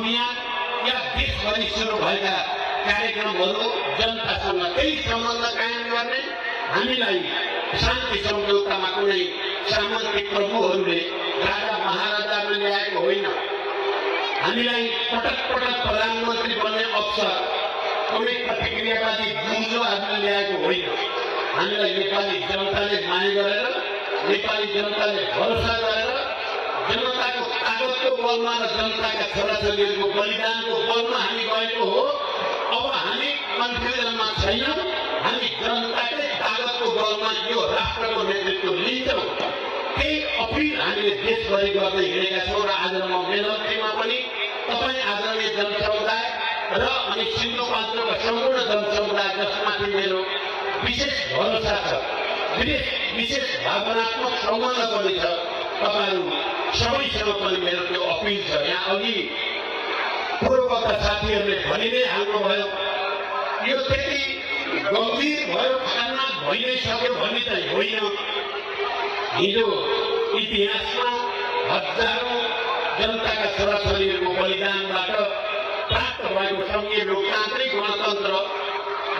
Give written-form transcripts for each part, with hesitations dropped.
अभियान या देशभरि सुरु भएका कार्यक्रमहरू जनतासँग केही सम्बन्ध कायम गर्ने, हामीलाई शान्ति सम्झौतामा कुनै सामन्ती प्रभुहरूले राजा महाराजाले ल्याएको होइन। हामीलाई पटक पटक प्रधानमन्त्री बन्ने अवसर कुनै प्रतिक्रियावादी बुर्जोहरूले ल्याएको होइन। हामीलाई नेपाली जनताले माया गरेर, नेपाली जनताले भरोसा गरेर, जनताको तागतको बलमा र जनताका छोराछोरीहरूको बलिदानको बलमा हामी गएको हो। अब हामी कन्फ्युजनमा छैनौँ, हामी जनताकै तागतको बलमा यो राष्ट्रको नेतृत्व लिन्छौँ। केही अपिल हामीले देशभरि गर्दै हिँडेका छौँ र आज म मेलम्चीमा पनि तपाईँ आदरणीय जनसमुदाय र अनि सिन्धुपाल्चोकका सम्पूर्ण जनसमुदाय जसमाथि मेरो विशेष भरोसा छ, विशेष भावनात्मक सम्बन्ध पनि छ, तपाईँहरू सबैसँग पनि मेरो त्यो अपिल छ। यहाँ अघि पूर्वका साथीहरूले भनि नै हाल्नुभयो, यो त्यति गम्भीर भयो, खतरनाक भइ नै सक्यो भन्ने चाहिँ होइन। हिजो इतिहासमा हजारौं जनताका छोराछोरीहरूको बलिदानबाट प्राप्त भएको संघीय लोकतान्त्रिक गणतन्त्र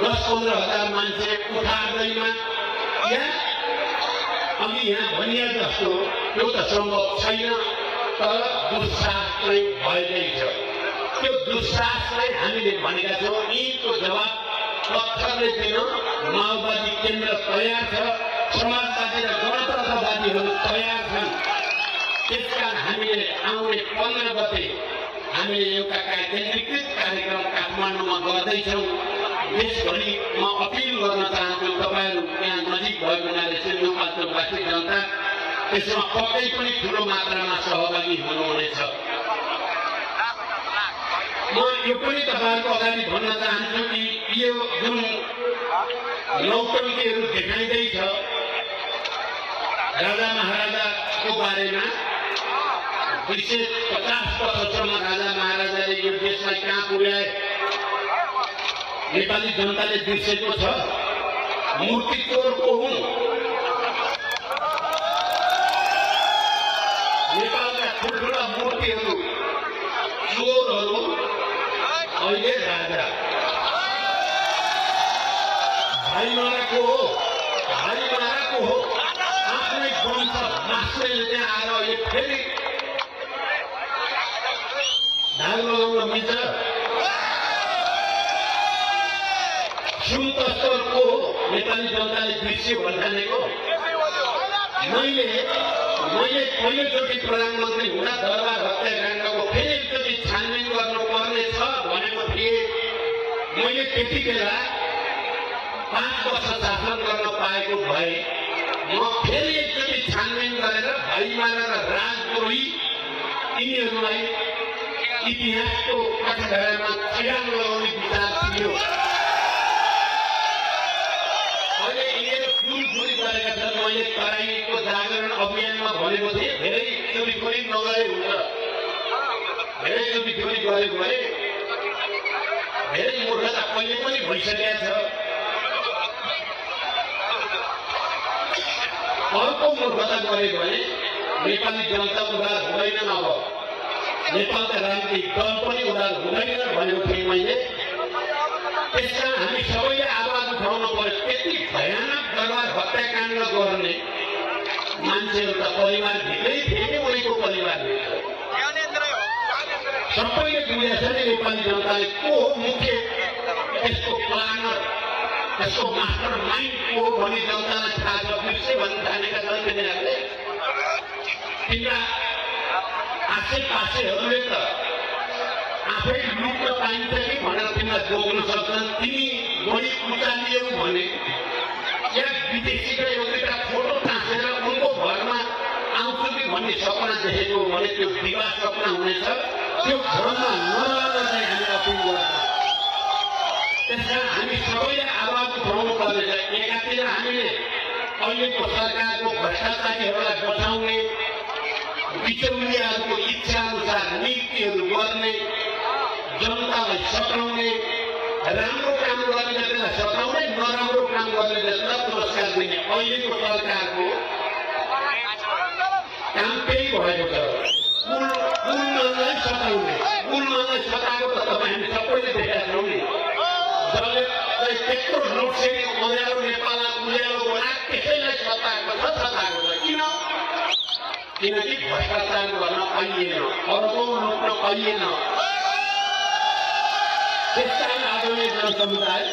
10-15 हजार मान्छे उठार्दैमा अघि यहाँ भनिए जस्तो त्यो त सम्भव छैन, तर दुस्साहस चाहिँ भएकै छ। त्यो दुस्साहसलाई हामीले भनेका छौँ, यीको जवाब पत्थरले दिन माओवादी केन्द्र तयार छ, समाजवादी र गणतन्त्रवादीहरू तयार छन्। त्यसकारण हामीले आउने 15 गते हामीले एउटा केन्द्रीकृत कार्यक्रम काठमाडौँमा गर्दैछौँ। देशभरि म अपिल गर्न चाहन्छु, तपाईँहरू यहाँ नजिक भएको हुनाले सिन्धुपाल्चोकवासी जनता त्यसमा पक्कै पनि ठुलो मात्रामा सहभागी हुनुहुनेछ। म यो पनि तपाईँहरूको अगाडि भन्न चाहन्छु कि यो जुन नौटङ्कीहरू देखाइँदैछ राजा महाराजाको बारेमा, विशेष 50 वर्षसम्म राजा महाराजाले यो देशलाई कहाँ पुर्याए नेपाली जनताले बिर्सेको छ। मूर्ति चोरको हुँ, नेपालका ठुल्ठुला मूर्तिहरू चोरहरू अहिले राजा। भाइमाराको हो, भाइमाराको हो, आफ्नै वंश मास्टरले त्यहाँ आएर अहिले फेरि ढाल लगाउन मिल्छ। सुन्तस्तरको हो, नेपाली जनताले बिर्स्यो भन्ठानेको। मैले पहिलोचोटि प्रधानमन्त्री हुँदा दरबार हत्याकाण्डको फेरि एकचोटि छानबिन गर्नुपर्ने छ भनेको थिएँ। मैले त्यति बेला 5 वर्ष शासन गर्न पाएको भए म फेरि एकचोटि छानबिन गरेर भाइमारा र राजद्रोही यिनीहरूलाई इतिहासको कठघरामा छ्याङ लगाउने विचार थियो। अहिले यिनीहरू फुलफुली गरेका छन्। मैले तराईको जागरण अभियानमा भनेको थिएँ, धेरै चोरीखोरी नगरे हुन्छ, धेरै चोरीखोरी गरेको भए धेरै मूर्खता पहिले पनि भइसकेका छ। अर्को मूर्खता गरेको भए नेपाली जनता उधार हुँदैन, अब नेपालका राजनीतिक दल पनि उधार हुँदैन भनेको थिएँ मैले। त्यसकारण हामी सबैले आवाज उठाउनु पर्यो। त्यति भयानक दरबार हत्याकाण्ड गर्ने मान्छेहरू त परिवारभित्रै थिए नि, उनीको परिवारभित्र सबैले बुझेको छ नि नेपाली जनताले को हो मुख्य यसको प्लानर, यसको मास्टर माइन्ड को हो भनी जनतालाई थाहा छ। बिर्से भन्न थालेका छन् तिनीहरूले। तिनका आसेपासेहरूले त आफै लुक्न पाइन्छ कि भनेर तिमीलाई बोक्न सक्छन्। तिमी बढी उचालियौ भने या विदेशीका एउटा फोटो टाँसेर उनको घरमा आउँछु कि भन्ने सपना देखेको भने त्यो विवाह सपना हुनेछ। त्यो भ्रममा नरहन चाहिँ हामी अपिल गर्छौँ। त्यसकारण हामी सबैले आवाज उठाउनु पर्नेछ। एकातिर हामीले अहिलेको सरकारको भ्रष्टाचारीहरूलाई बचाउने, बिचौलियाहरूको इच्छा अनुसार नीतिहरू गर्ने, जनतालाई सताउने, राम्रो काम गर्ने जतिलाई सताउने, नराम्रो काम गर्ने जतिलाई पुरस्कार दिने अहिलेको सरकारको काम त्यही भएको छ। उन्मानलाई सताउने उन्मानलाई सताएको त तपाईँ हामी सबैले देखेका छौँ नि जसले त्यत्रो लोकसेवी उज्यालो नेपालमा उज्यालोको रात त्यसैलाई सताएको छ किन किनकि भ्रष्टाचार गर्न पाइएन अर्को लुट्न पाइएन त्यसकारण आदरणीय जनसमुदाय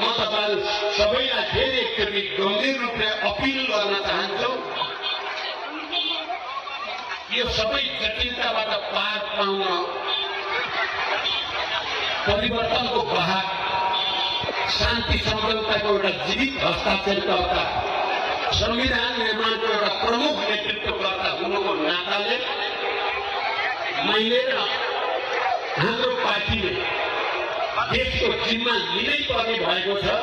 म तपाईहरु सबैलाई फेरि एकचोटि गम्भीर रूपले अपिल गर्न चाहन्छु यो सबै जटिलताबाट पार पाउन परिवर्तनको वाहक शान्ति सम्झौताको एउटा जीवित हस्ताक्षरकर्ता संविधान निर्माणको एउटा प्रमुख नेतृत्वकर्ता हुनुको नाताले मैले र हाम्रो पार्टीले देशको जिम्मा लिनै पर्ने भएको छ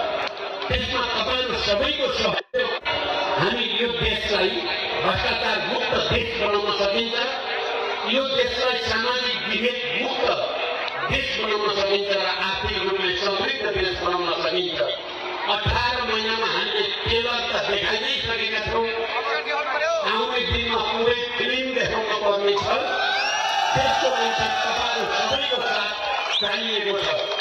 त्यसमा तपाईहरु सबैको सहयोग हामी यो देशलाई भ्रष्टाचार मुक्त देश बनाउन सकिन्छ यो देशलाई सामाजिक विभेद मुक्त देश बनाउन सकिन्छ र आर्थिक रूपले समृद्ध देश बनाउन सकिन्छ 18 महिनामा हामीले टेलर त देखाइ नै सकेका छौँ आउने दिनमा पुरै फिल्म देखाउन पर्ने छ त्यसको लागि तपाईहरु सबैको साथ चाहिएको छ